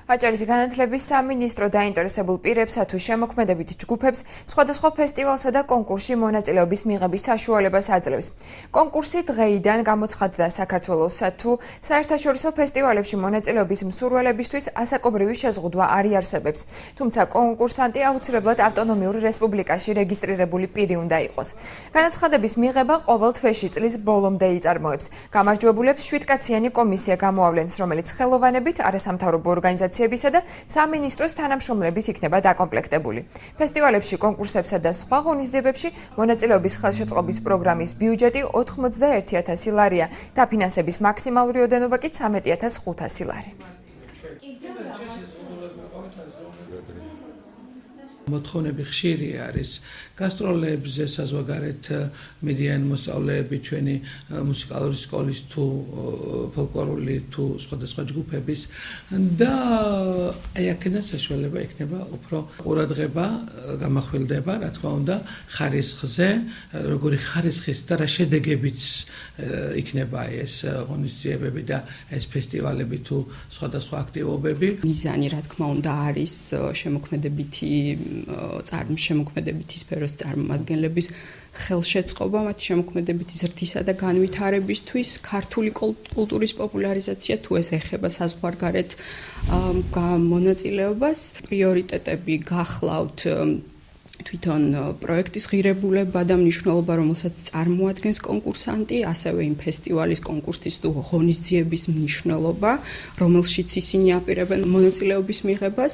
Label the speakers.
Speaker 1: ვაჭარის განათლების სამინისტრო დაინტერესებულ პირებსა თუ შემოქმედებითი ჯგუფებს სხვადასხვა ფესტივალსა და კონკურსში მონაწილეობის მიღების საშუალებას აძლევს. კონკურსი დღეიდან გამოცხადდა საქართველოსა თუ საერთაშორისო ფესტივალებში მონაწილეობის მსურველებისთვის ასაკობრივი შეზღუდვა არ იარსებებს. თუმცა კონკურსანტი აუცილებლად ავტონომიურ რესპუბლიკაში რეგისტრირებული პირი უნდა იყოს. განაცხადების მიღება ყოველ თვეში წლის ბოლომდე იწარმოებს. გამარჯვებულებს 7-კაციანი კომისია გამოავლენს, რომელიც ხელოვანებით არასამთავრობო ორგანიზაციებისა და სამინისტროს თანამშრომლებით იქნება დაკომპლექტებული. ფესტივალებში, კონკურსებსა და სხვა ღონისძიებებში მონაწილეობის ხელშეწყობის პროგრამის ბიუჯეტი 91,000 ლარია, დაფინანსების მაქსიმალური ოდენობა კი 13,500 ლარი.
Speaker 2: მოთხოვნები ხშირი არის გასტროლებზე, საზღვარგარეთ მიდიან მოსწავლეები ჩვენი მუსიკალური სკოლის თუ ფოლკლორული თუ სხვადასხვა ჯგუფების და აი აქედან საშუალება იქნება უფრო ყურადღება გამახვილდება, რა თქმა უნდა, ხარისხზე, როგორი ხარისხის და რა შედეგებით იქნება ეს ღონისძიებები და ეს ფესტივალები თუ სხვადასხვა აქტივობები.
Speaker 3: მიზანი, რა თქმა უნდა, არის შემოქმედებითი სფეროს წარმომადგენლების ხელშეწყობა, მათი შემოქმედებითი ზრდისა და განვითარებისთვის, ქართული კულტურის პოპულარიზაცია, თუ ეს ეხება საზღვარგარეთ მონაწილეობას, პრიორიტეტები გახლავთ თვითონ პროექტის ღირებულება და მნიშვნელობა, რომელსაც წარმოადგენს კონკურსანტი, ასევე იმ ფესტივალის კონკურსის თუ ღონისძიების მნიშვნელობა, რომელშიც ისინი აპირებენ მონაწილეობის მიღებას.